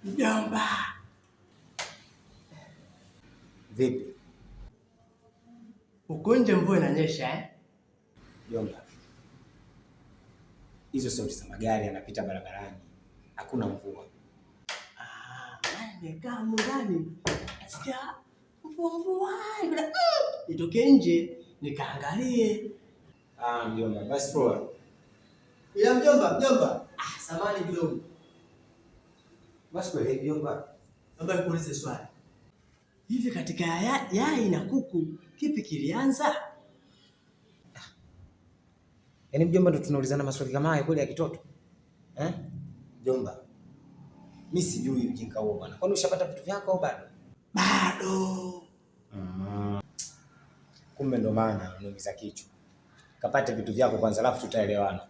Mjomba. Vipi? Uko nje mvua inanyesha eh? Mjomba. Hizo sauti za magari yanapita barabarani. Hakuna mvua. Nimekaa ndani. Nasikia mvua. Nitoke nje nikaangalie. Mjomba, basi poa. Ila mjomba. Samahani kidogo. Basi kwa hiyo mjomba. Naomba nikuulize swali. Hivi katika yai na kuku kipi kilianza? Yaani mjomba ndo tunaulizana maswali kama haya kweli ya kitoto? Mjomba. Mimi sijui ujinga huo bwana. Kwani ushapata vitu vyako au bado? Bado. Kumbe ndo maana unaumiza kichwa. Kapate vitu vyako kwanza alafu tutaelewana.